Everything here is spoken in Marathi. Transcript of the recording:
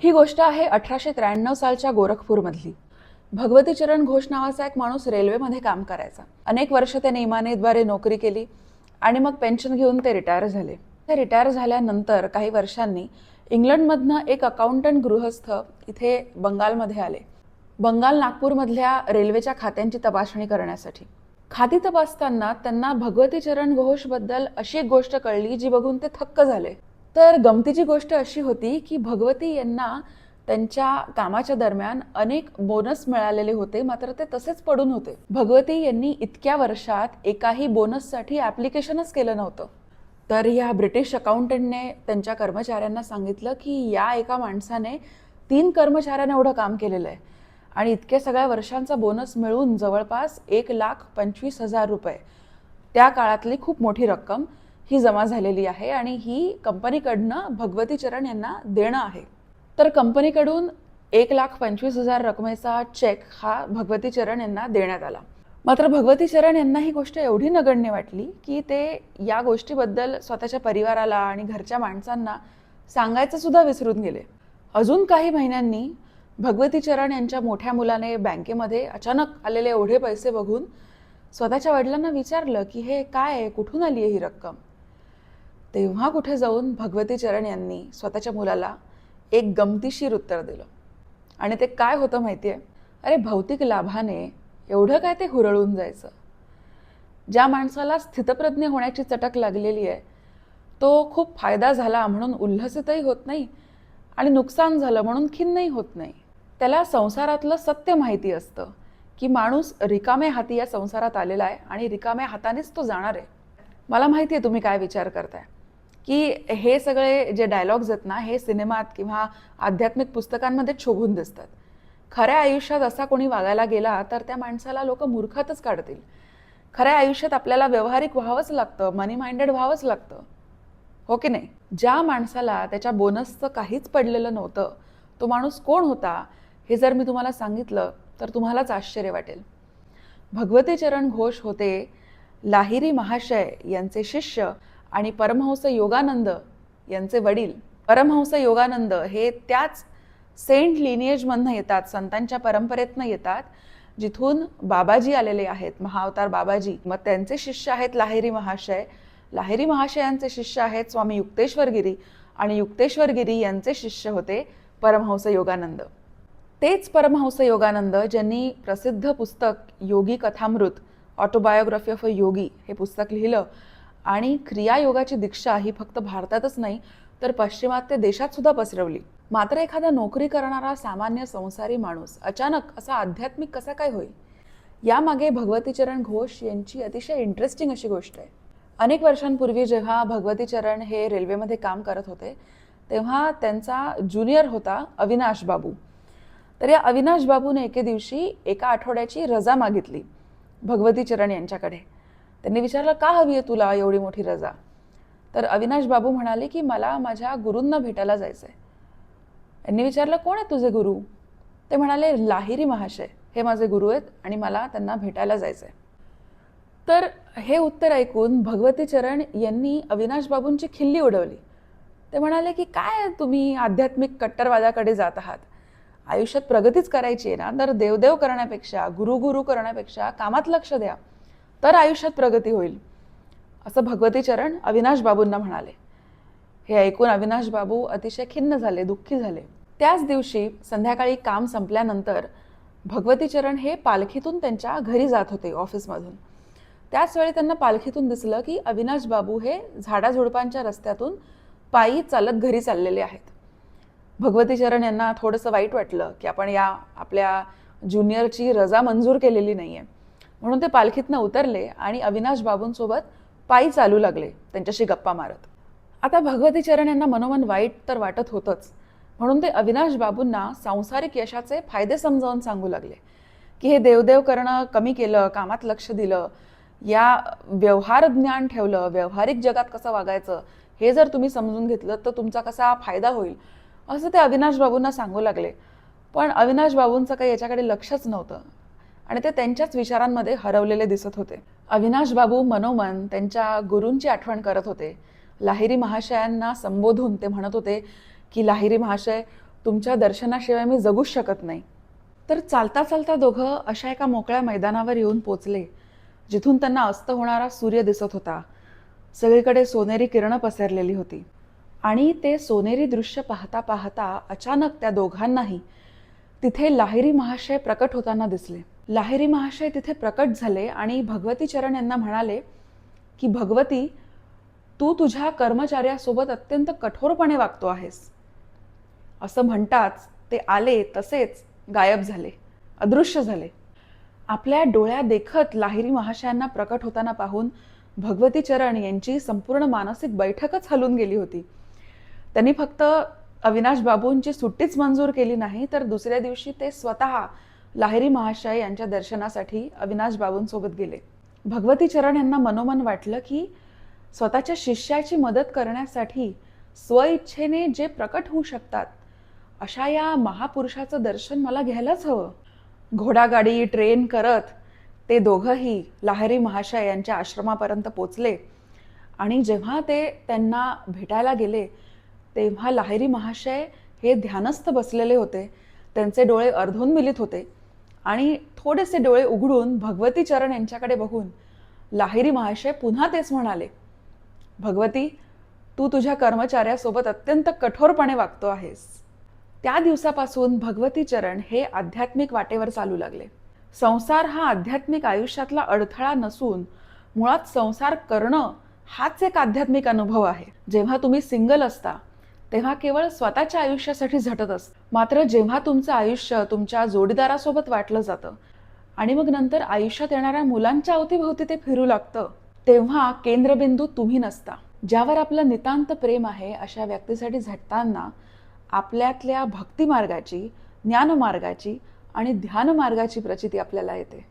ही गोष्ट आहे 1893 सालच्या गोरखपूरमधली. भगवती चरण घोष नावाचा एक माणूस रेल्वेमध्ये काम करायचा. अनेक वर्ष त्याने इमानीद्वारे नोकरी केली आणि मग पेन्शन घेऊन ते रिटायर झाले. ते रिटायर झाल्यानंतर काही वर्षांनी इंग्लंडमधनं एक अकाउंटंट गृहस्थ इथे बंगालमध्ये आले. बंगाल नागपूरमधल्या रेल्वेच्या खात्यांची तपासणी करण्यासाठी. खाती तपासताना त्यांना भगवती चरण घोषबद्दल अशी एक गोष्ट कळली जी बघून ते थक्क झाले. तर गमतीची गोष्ट अशी होती की भगवती यांना त्यांच्या कामाच्या दरम्यान अनेक बोनस मिळालेले होते, मात्र ते तसेच पडून होते. भगवती यांनी इतक्या वर्षात एकाही बोनससाठी ॲप्लिकेशनच केलं नव्हतं. तर या ब्रिटिश अकाउंटंटने त्यांच्या कर्मचाऱ्यांना सांगितलं की या एका माणसाने 3 कर्मचाऱ्यांना एवढं काम केलेलं आहे आणि इतक्या सगळ्या वर्षांचा बोनस मिळून जवळपास 1,25,000 रुपये, त्या काळातली खूप मोठी रक्कम ही जमा झालेली आहे आणि ही कंपनीकडनं भगवती चरण यांना देणं आहे. तर कंपनीकडून 1,25,000 रकमेचा चेक हा भगवती चरण यांना देण्यात आला. मात्र भगवती चरण यांना ही गोष्ट एवढी नगण्य वाटली की ते या गोष्टीबद्दल स्वतःच्या परिवाराला आणि घरच्या माणसांना सांगायचं सुद्धा विसरून गेले. अजून काही महिन्यांनी भगवती चरण यांच्या मोठ्या मुलाने बँकेमध्ये अचानक आलेले एवढे पैसे बघून स्वतःच्या वडिलांना विचारलं की हे काय आहे, कुठून आली आहे ही रक्कम. तेव्हा कुठे जाऊन भगवती चरण यांनी स्वतःच्या मुलाला एक गमतीशीर उत्तर दिलं. आणि ते काय होतं माहिती आहे? अरे, भौतिक लाभाने एवढं काय ते हुरळून जायचं. ज्या माणसाला स्थितप्रज्ञ होण्याची चटक लागलेली आहे तो खूप फायदा झाला म्हणून उल्हसितही होत नाही आणि नुकसान झालं म्हणून खिन्नही होत नाही. त्याला संसारातलं सत्य माहिती असतं की माणूस रिकाम्या हाती या संसारात आलेला आहे आणि रिकाम्या हातानेच तो जाणार आहे. मला माहिती आहे तुम्ही काय विचार करताय की हे सगळे जे डायलॉग्स आहेत ना, हे सिनेमात किंवा आध्यात्मिक पुस्तकांमध्ये शोभून दिसतात. खऱ्या आयुष्यात असा कोणी वागायला गेला तर त्या माणसाला लोक मूर्खातच काढतील. खऱ्या आयुष्यात आपल्याला व्यवहारिक व्हावंच लागतं, मनी माइंडेड व्हावंच लागतं, हो की नाही? ज्या माणसाला त्याच्या बोनसचं काहीच पडलेलं नव्हतं तो माणूस कोण होता हे जर मी तुम्हाला सांगितलं तर तुम्हालाच आश्चर्य वाटेल. भगवती चरण घोष होते लाहिरी महाशय यांचे शिष्य आणि परमहंस योगानंद यांचे वडील. परमहंस योगानंद हे त्याच सेंट लिनिएजमधनं येतात, संतांच्या परंपरेतनं येतात जिथून बाबाजी आलेले आहेत, महाअवतार बाबाजी. मग त्यांचे शिष्य आहेत लाहिरी महाशय. लाहिरी महाशयांचे शिष्य आहेत स्वामी युक्तेश्वर गिरी आणि युक्तेश्वर गिरी यांचे शिष्य होते परमहंस योगानंद. तेच परमहंस योगानंद ज्यांनी प्रसिद्ध पुस्तक योगी कथामृत, ऑटोबायोग्राफी ऑफ अ योगी हे पुस्तक लिहिलं आणि क्रियायोगाची दीक्षा ही फक्त भारतातच नाही तर पाश्चिमात्य देशात सुद्धा पसरवली. मात्र एखादा नोकरी करणारा सामान्य संसारी माणूस अचानक असा आध्यात्मिक कसा काय होईल? यामागे भगवती चरण घोष यांची अतिशय इंटरेस्टिंग अशी गोष्ट आहे. अनेक वर्षांपूर्वी जेव्हा भगवती चरण हे रेल्वेमध्ये काम करत होते तेव्हा त्यांचा ज्युनियर होता अविनाश बाबू. तर या अविनाश बाबूने एके दिवशी एका आठवड्याची रजा मागितली भगवती चरण यांच्याकडे. त्यांनी विचारलं, का हवी आहे तुला एवढी मोठी रजा? तर अविनाश बाबू म्हणाले की मला माझ्या गुरूंना भेटायला जायचंय. यांनी विचारलं, कोण आहे तुझे गुरु? ते म्हणाले, लाहिरी महाशय हे माझे गुरु आहेत आणि मला त्यांना भेटायला जायचंय. तर हे उत्तर ऐकून भगवती चरण यांनी अविनाश बाबूंची खिल्ली उडवली. ते म्हणाले की काय तुम्ही आध्यात्मिक कट्टरवादाकडे जात आहात? आयुष्यात प्रगतीच करायची आहे ना, तर देवदेव करण्यापेक्षा, गुरु करण्यापेक्षा कामात लक्ष द्या, तर आयुष्यात प्रगती होईल, असं भगवती चरण अविनाश बाबूंना म्हणाले. हे ऐकून अविनाश बाबू अतिशय खिन्न झाले, दुःखी झाले. त्याच दिवशी संध्याकाळी काम संपल्यानंतर भगवती चरण हे पालखीतून त्यांच्या घरी जात होते ऑफिसमधून. त्याच वेळी त्यांना पालखीतून दिसलं की अविनाश बाबू हे झाडाझुडपांच्या रस्त्यातून पायी चालत घरी चाललेले आहेत. भगवती चरण यांना थोडंसं वाईट वाटलं की आपण या आपल्या ज्युनियरची रजा मंजूर केलेली नाहीये, म्हणून ते पालखीतनं उतरले आणि अविनाश बाबूंसोबत पायी चालू लागले त्यांच्याशी गप्पा मारत. आता भगवती चरण यांना मनोमन वाईट तर वाटत होतंच, म्हणून ते अविनाश बाबूंना सांसारिक यशाचे फायदे समजावून सांगू लागले की हे देवदेव करणं कमी केलं, कामात लक्ष दिलं, या व्यवहार ज्ञान ठेवलं, व्यावहारिक जगात कसं वागायचं हे जर तुम्ही समजून घेतलं तर तुमचा कसा फायदा होईल, असं ते अविनाश बाबूंना सांगू लागले. पण अविनाश बाबूंचं काही याच्याकडे लक्षच नव्हतं आणि ते त्यांच्याच विचारांमध्ये हरवलेले दिसत होते. अविनाश बाबू मनोमन त्यांच्या गुरूंची आठवण करत होते. लाहिरी महाशयांना संबोधून ते म्हणत होते की लाहिरी महाशय, तुमच्या दर्शनाशिवाय मी जगूच शकत नाही. तर चालता चालता दोघं अशा एका मोकळ्या मैदानावर येऊन पोचले, जिथून त्यांना अस्त होणारा सूर्य दिसत होता. सगळीकडे सोनेरी किरणं पसरलेली होती. आणि ते सोनेरी दृश्य पाहता पाहता अचानक त्या दोघांनाही तिथे लाहिरी महाशय प्रकट होताना दिसले. लाहिरी महाशय तिथे प्रकट झाले आणि भगवती चरण यांना म्हणाले की भगवती, तू तुझ्या कर्मचाऱ्यासोबत अत्यंत कठोरपणे वागतो आहेस. असं म्हणताच ते आले तसेच गायब झाले, अदृश्य झाले. आपल्या डोळ्या देखत लाहिरी महाशयांना प्रकट होताना पाहून भगवती चरण यांची संपूर्ण मानसिक बैठकच हलून गेली होती. त्यांनी फक्त अविनाश बाबूंची सुट्टीच मंजूर केली नाही, तर दुसऱ्या दिवशी ते स्वतः लाहिरी महाशय यांच्या दर्शनासाठी अविनाश बाबूंसोबत गेले. भगवती चरण यांना मनोमन वाटलं की स्वतःच्या शिष्याची मदत करण्यासाठी स्वइच्छेने जे प्रकट होऊ शकतात अशा या महापुरुषाचं दर्शन मला घ्यायलाच हवं. घोडागाडी ट्रेन करत ते दोघंही लाहिरी महाशय यांच्या आश्रमापर्यंत पोचले. आणि जेव्हा ते त्यांना भेटायला गेले तेव्हा लाहिरी महाशय हे ध्यानस्थ बसलेले होते. त्यांचे डोळे अर्धोन्मिलित होते आणि थोडेसे डोळे उघडून भगवती चरण यांच्याकडे बघून लाहिरी महाशय पुन्हा तेच म्हणाले, भगवती, तू तुझ्या कर्मचाऱ्यासोबत अत्यंत कठोरपणे वागतो आहेस. त्या दिवसापासून भगवती चरण हे आध्यात्मिक वाटेवर चालू लागले. संसार हा आध्यात्मिक आयुष्यातला अडथळा नसून मुळात संसार करणं हाच एक आध्यात्मिक अनुभव आहे. जेव्हा तुम्ही सिंगल असता तेव्हा केवळ स्वतःच्या आयुष्यासाठी झटत असता. मात्र जेव्हा तुमचं आयुष्य तुमच्या जोडीदारासोबत वाटलं जातं आणि मग नंतर आयुष्यात येणाऱ्या मुलांच्या अवतीभोवती ते फिरू लागतं, तेव्हा केंद्रबिंदू तुम्ही नसता. ज्यावर आपलं नितांत प्रेम आहे अशा व्यक्तीसाठी झटताना आपल्यातल्या भक्ती मार्गाची, ज्ञान मार्गाची आणि ध्यान मार्गाची प्रचिती आपल्याला येते.